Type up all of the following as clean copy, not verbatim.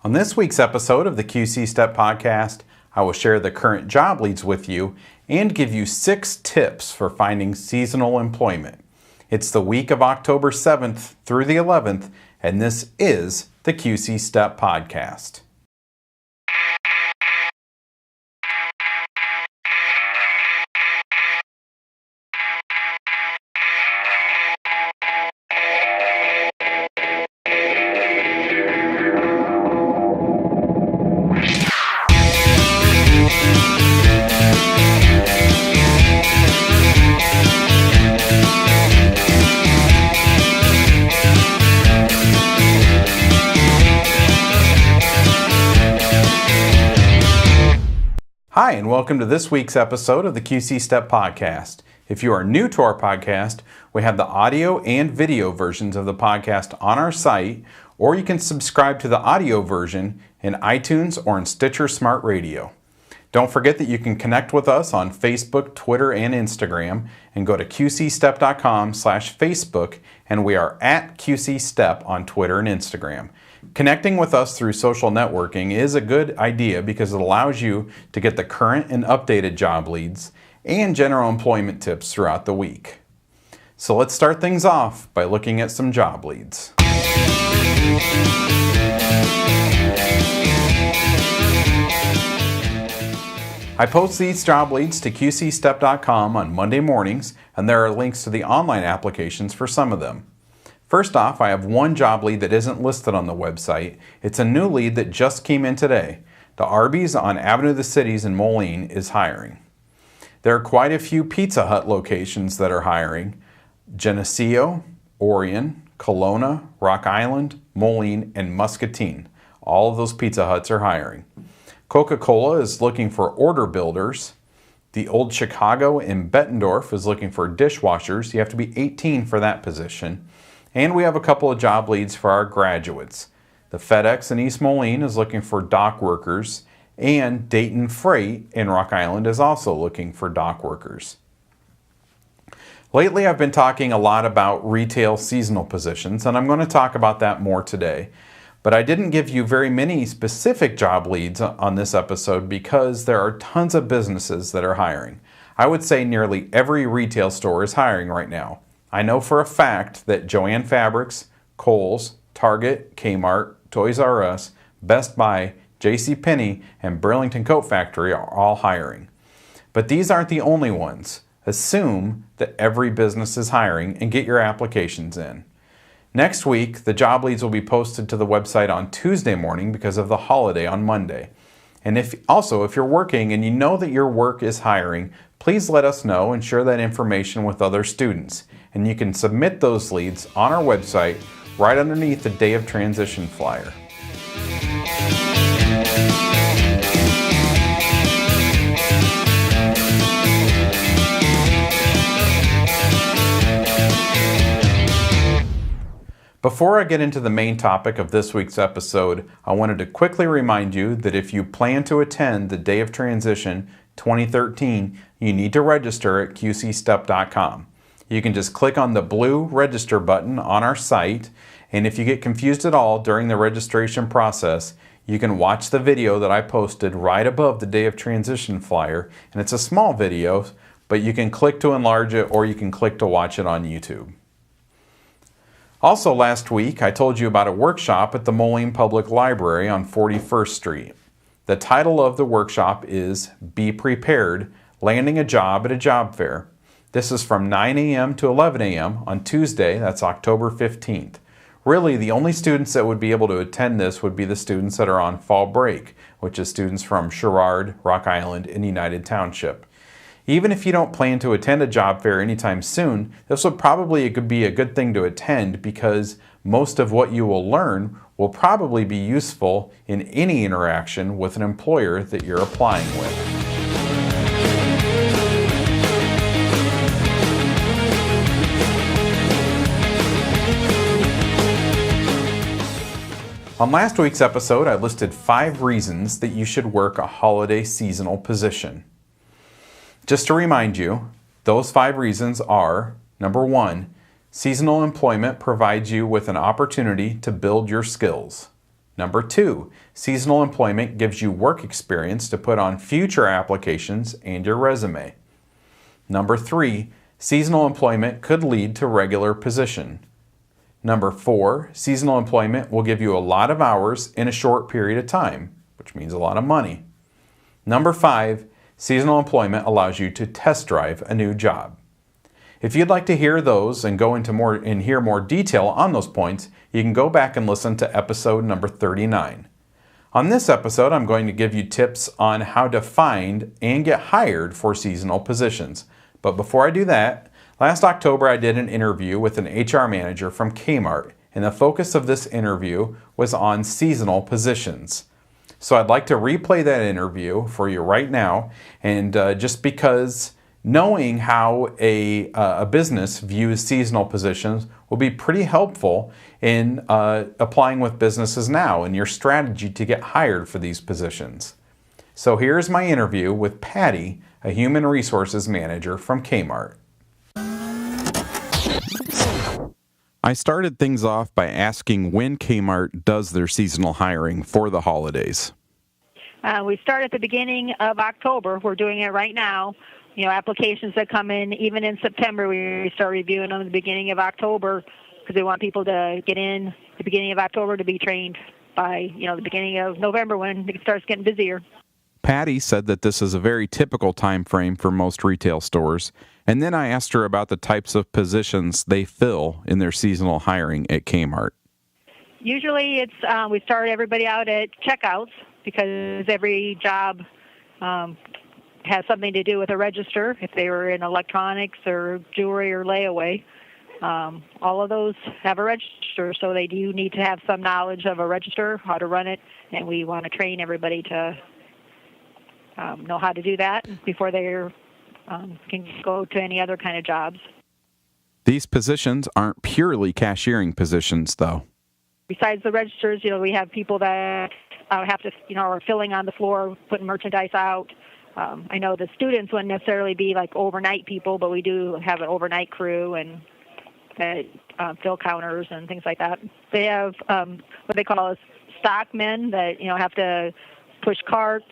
On this week's episode of the QC Step Podcast, I will share the current job leads with you and give you 6 tips for finding seasonal employment. It's the week of October 7th through the 11th, and this is the QC Step Podcast. Hi, and welcome to this week's episode of the QC Step Podcast. If you are new to our podcast, we have the audio and video versions of the podcast on our site, or you can subscribe to the audio version in iTunes or in Stitcher Smart Radio. Don't forget that you can connect with us on Facebook, Twitter, and Instagram, and go to qcstep.com/Facebook, and we are at QCStep on Twitter and Instagram. Connecting with us through social networking is a good idea because it allows you to get the current and updated job leads and general employment tips throughout the week. So let's start things off by looking at some job leads. I post these job leads to qcstep.com on Monday mornings, and there are links to the online applications for some of them. First off, I have one job lead that isn't listed on the website. It's a new lead that just came in today. The Arby's on Avenue of the Cities in Moline is hiring. There are quite a few Pizza Hut locations that are hiring. Geneseo, Orion, Kelowna, Rock Island, Moline, and Muscatine. All of those Pizza Huts are hiring. Coca-Cola is looking for order builders. The Old Chicago in Bettendorf is looking for dishwashers. You have to be 18 for that position. And we have a couple of job leads for our graduates. The FedEx in East Moline is looking for dock workers, and Dayton Freight in Rock Island is also looking for dock workers. Lately, I've been talking a lot about retail seasonal positions, and I'm going to talk about that more today. But I didn't give you very many specific job leads on this episode because there are tons of businesses that are hiring. I would say nearly every retail store is hiring right now. I know for a fact that Joann Fabrics, Kohl's, Target, Kmart, Toys R Us, Best Buy, JCPenney, and Burlington Coat Factory are all hiring. But these aren't the only ones. Assume that every business is hiring and get your applications in. Next week, the job leads will be posted to the website on Tuesday morning because of the holiday on Monday. And if you're working and you know that your work is hiring, please let us know and share that information with other students. And you can submit those leads on our website right underneath the Day of Transition flyer. Before I get into the main topic of this week's episode, I wanted to quickly remind you that if you plan to attend the Day of Transition 2013, you need to register at qcstep.com. You can just click on the blue register button on our site, and if you get confused at all during the registration process, you can watch the video that I posted right above the Day of Transition flyer, and it's a small video, but you can click to enlarge it or you can click to watch it on YouTube. Also last week, I told you about a workshop at the Moline Public Library on 41st Street. The title of the workshop is Be Prepared, Landing a Job at a Job Fair. This is from 9 a.m. to 11 a.m. on Tuesday, that's October 15th. Really, the only students that would be able to attend this would be the students that are on fall break, which is students from Sherrard, Rock Island, and United Township. Even if you don't plan to attend a job fair anytime soon, this would probably be a good thing to attend because most of what you will learn will probably be useful in any interaction with an employer that you're applying with. On last week's episode, I listed 5 reasons that you should work a holiday seasonal position. Just to remind you, those 5 reasons are, number 1, seasonal employment provides you with an opportunity to build your skills. Number 2, seasonal employment gives you work experience to put on future applications and your resume. Number 3, seasonal employment could lead to regular position. Number 4, seasonal employment will give you a lot of hours in a short period of time, which means a lot of money. Number 5, seasonal employment allows you to test drive a new job. If you'd like to hear those and go into more and hear more detail on those points, you can go back and listen to episode number 39. On this episode, I'm going to give you tips on how to find and get hired for seasonal positions. But before I do that, last October I did an interview with an HR manager from Kmart, and the focus of this interview was on seasonal positions. So I'd like to replay that interview for you right now, and just because knowing how a business views seasonal positions will be pretty helpful in applying with businesses now and your strategy to get hired for these positions. So here's my interview with Patty, a human resources manager from Kmart. I started things off by asking when Kmart does their seasonal hiring for the holidays. We start at the beginning of October. We're doing it right now. You know, applications that come in, even in September, we start reviewing them at the beginning of October because we want people to get in at the beginning of October to be trained by, the beginning of November when it starts getting busier. Patty said that this is a very typical time frame for most retail stores, and then I asked her about the types of positions they fill in their seasonal hiring at Kmart. Usually it's we start everybody out at checkouts because every job has something to do with a register, if they were in electronics or jewelry or layaway. All of those have a register, so they do need to have some knowledge of a register, how to run it, and we want to train everybody to know how to do that before they can go to any other kind of jobs. These positions aren't purely cashiering positions, though. Besides the registers, we have people that have to, are filling on the floor, putting merchandise out. I know the students wouldn't necessarily be like overnight people, but we do have an overnight crew and that fill counters and things like that. They have what they call stock men that have to push carts,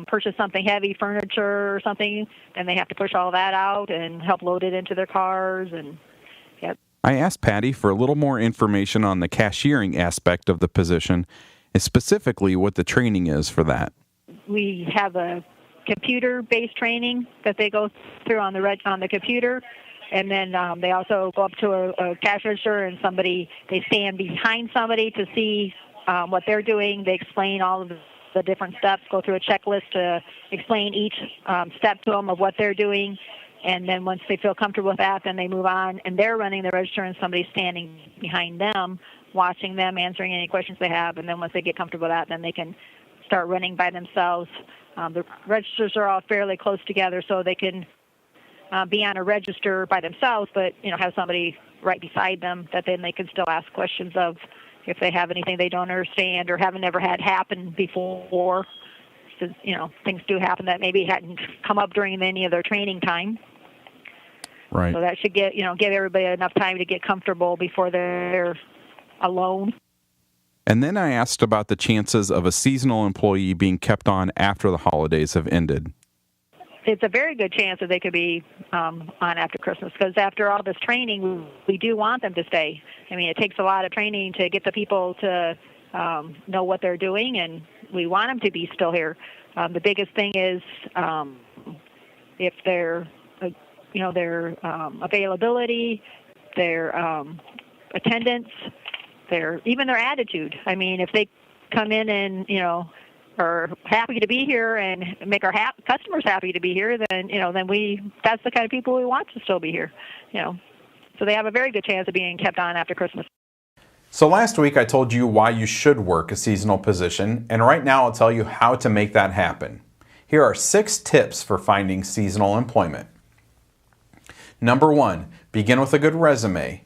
purchase something heavy, furniture or something, then they have to push all that out and help load it into their cars. And I asked Patty for a little more information on the cashiering aspect of the position, and specifically what the training is for that. We have a computer-based training that they go through on the computer, and then they also go up to a cash register and they stand behind somebody to see what they're doing. They explain all of the different steps, go through a checklist to explain each step to them of what they're doing, and then once they feel comfortable with that, then they move on, and they're running the register, and somebody's standing behind them, watching them, answering any questions they have, and then once they get comfortable with that, then they can start running by themselves. The registers are all fairly close together, so they can be on a register by themselves, but have somebody right beside them that then they can still ask questions of if they have anything they don't understand or haven't ever had happen before. Since, things do happen that maybe hadn't come up during any of their training time. Right. So that should give everybody enough time to get comfortable before they're alone. And then I asked about the chances of a seasonal employee being kept on after the holidays have ended. It's a very good chance that they could be on after Christmas because after all this training, we do want them to stay. I mean, it takes a lot of training to get the people to know what they're doing, and we want them to be still here. The biggest thing is if their availability, their attendance, even their attitude. I mean, if they come in and are happy to be here and make our customers happy to be here, then that's the kind of people we want to still be here. So they have a very good chance of being kept on after Christmas. So last week I told you why you should work a seasonal position, and right now I'll tell you how to make that happen. Here are 6 tips for finding seasonal employment. Number 1, begin with a good resume.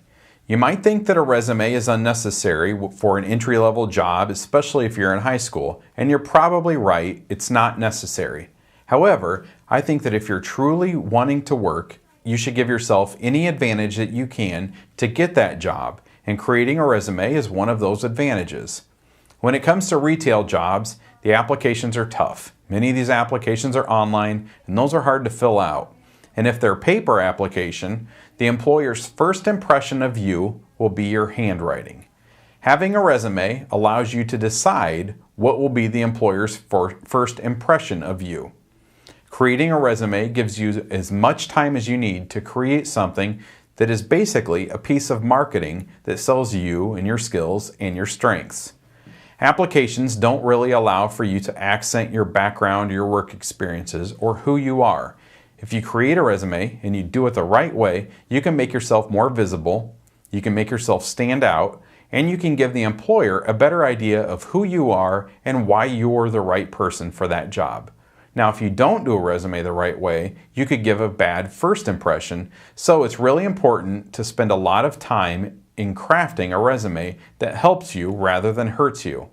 You might think that a resume is unnecessary for an entry-level job, especially if you're in high school, and you're probably right, it's not necessary. However, I think that if you're truly wanting to work, you should give yourself any advantage that you can to get that job, and creating a resume is one of those advantages. When it comes to retail jobs, the applications are tough. Many of these applications are online, and those are hard to fill out. And if they're paper application, the employer's first impression of you will be your handwriting. Having a resume allows you to decide what will be the employer's first impression of you. Creating a resume gives you as much time as you need to create something that is basically a piece of marketing that sells you and your skills and your strengths. Applications don't really allow for you to accent your background, your work experiences, or who you are. If you create a resume and you do it the right way, you can make yourself more visible, you can make yourself stand out, and you can give the employer a better idea of who you are and why you're the right person for that job. Now, if you don't do a resume the right way, you could give a bad first impression, so it's really important to spend a lot of time in crafting a resume that helps you rather than hurts you.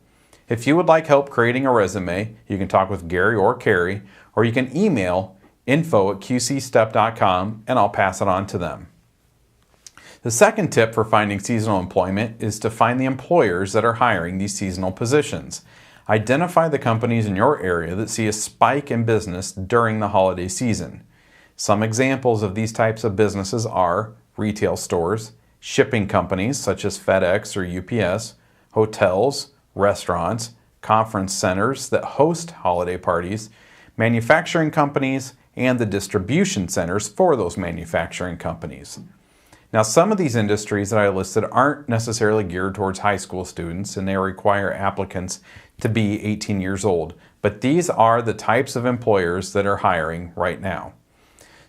If you would like help creating a resume, you can talk with Gary or Carrie, or you can email info@qcstep.com and I'll pass it on to them. The second tip for finding seasonal employment is to find the employers that are hiring these seasonal positions. Identify the companies in your area that see a spike in business during the holiday season. Some examples of these types of businesses are retail stores, shipping companies such as FedEx or UPS, hotels, restaurants, conference centers that host holiday parties, manufacturing companies, and the distribution centers for those manufacturing companies. Now, some of these industries that I listed aren't necessarily geared towards high school students, and they require applicants to be 18 years old, but these are the types of employers that are hiring right now.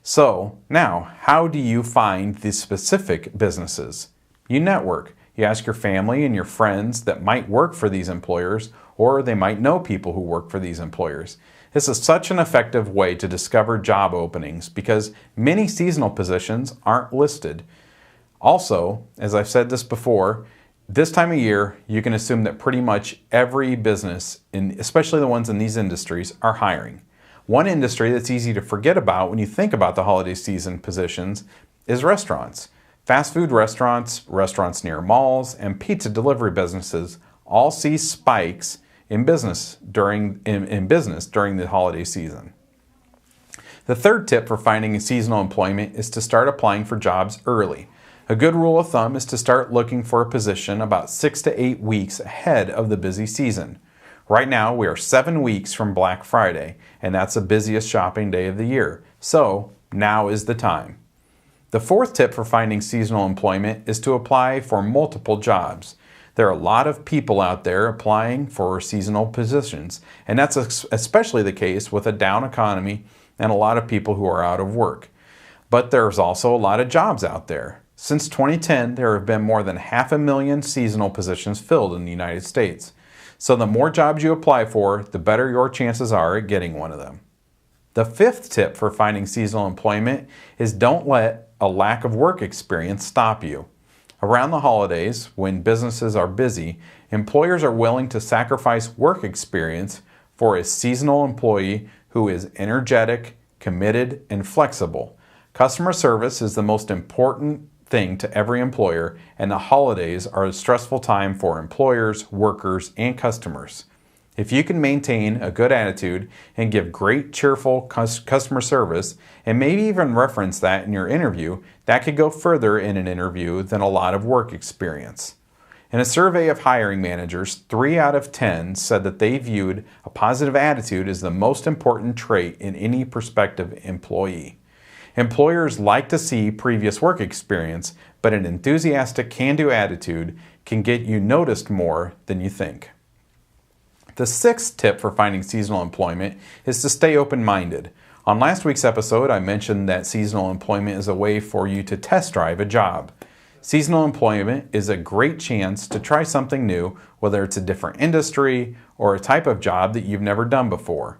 So now, how do you find these specific businesses? You network. You ask your family and your friends that might work for these employers, or they might know people who work for these employers. This is such an effective way to discover job openings because many seasonal positions aren't listed. Also, as I've said this before, this time of year, you can assume that pretty much every business, especially the ones in these industries, are hiring. One industry that's easy to forget about when you think about the holiday season positions is restaurants. Fast food restaurants, restaurants near malls, and pizza delivery businesses all see spikes in business during the holiday season. The third tip for finding seasonal employment is to start applying for jobs early. A good rule of thumb is to start looking for a position about 6 to 8 weeks ahead of the busy season. Right now, we are 7 weeks from Black Friday, and that's the busiest shopping day of the year. So, now is the time. The fourth tip for finding seasonal employment is to apply for multiple jobs. There are a lot of people out there applying for seasonal positions, and that's especially the case with a down economy and a lot of people who are out of work. But there's also a lot of jobs out there. Since 2010, there have been more than 500,000 seasonal positions filled in the United States. So the more jobs you apply for, the better your chances are at getting one of them. The fifth tip for finding seasonal employment is don't let a lack of work experience stop you. Around the holidays, when businesses are busy, employers are willing to sacrifice work experience for a seasonal employee who is energetic, committed, and flexible. Customer service is the most important thing to every employer, and the holidays are a stressful time for employers, workers, and customers. If you can maintain a good attitude and give great, cheerful customer service, and maybe even reference that in your interview, that could go further in an interview than a lot of work experience. In a survey of hiring managers, 3 out of 10 said that they viewed a positive attitude as the most important trait in any prospective employee. Employers like to see previous work experience, but an enthusiastic can-do attitude can get you noticed more than you think. The sixth tip for finding seasonal employment is to stay open-minded. On last week's episode, I mentioned that seasonal employment is a way for you to test drive a job. Seasonal employment is a great chance to try something new, whether it's a different industry or a type of job that you've never done before.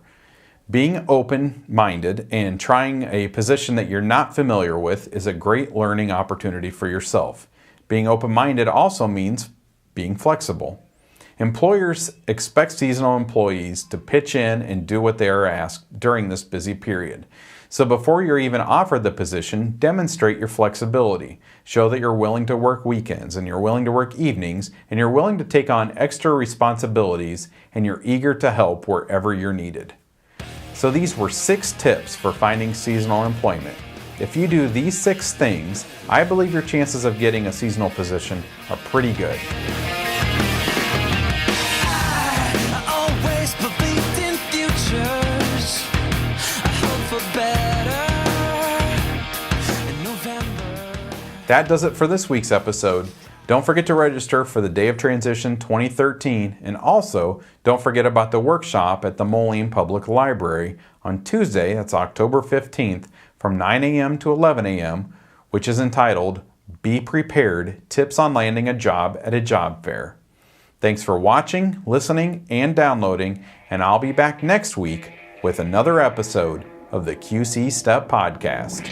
Being open-minded and trying a position that you're not familiar with is a great learning opportunity for yourself. Being open-minded also means being flexible. Employers expect seasonal employees to pitch in and do what they are asked during this busy period. So before you're even offered the position, demonstrate your flexibility. Show that you're willing to work weekends and you're willing to work evenings and you're willing to take on extra responsibilities and you're eager to help wherever you're needed. So these were 6 tips for finding seasonal employment. If you do these 6 things, I believe your chances of getting a seasonal position are pretty good. I always believed in futures. I hope for better in November. That does it for this week's episode. Don't forget to register for the Day of Transition 2013, and also don't forget about the workshop at the Moline Public Library on Tuesday, that's October 15th, from 9 a.m. to 11 a.m., which is entitled Be Prepared, Tips on Landing a Job at a Job Fair. Thanks for watching, listening, and downloading, and I'll be back next week with another episode of the QC Step Podcast.